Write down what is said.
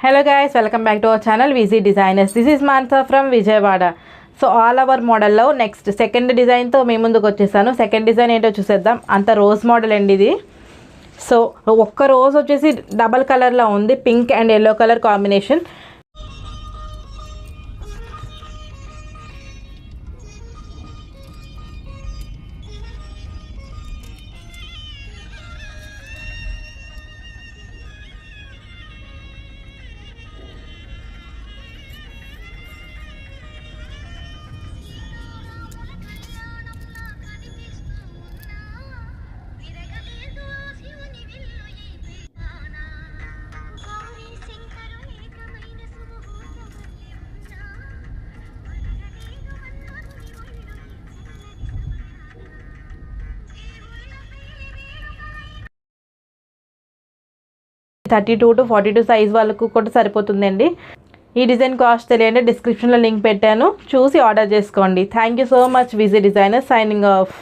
Hello guys, welcome back to our channel VZ Designers. This is Mansa from Vijayawada. So all over మోడల్లో next second డిజైన్తో మీ ముందుకు వచ్చేసాను. Second design ఏంటో చూసేద్దాం. అంత రోజ్ మోడల్ అండి ఇది. సో ఒక్క రోజ్ వచ్చేసి డబల్ కలర్లో ఉంది, pink and yellow colour combination. $32 to $42 size వాళ్ళకు కూడా సరిపోతుందండి. ఈ డిజైన్ కాస్ట్ తెలియండి, డిస్క్రిప్షన్లో లింక్ పెట్టాను, చూసి ఆర్డర్ చేసుకోండి. Thank you so much. Viji designer signing of.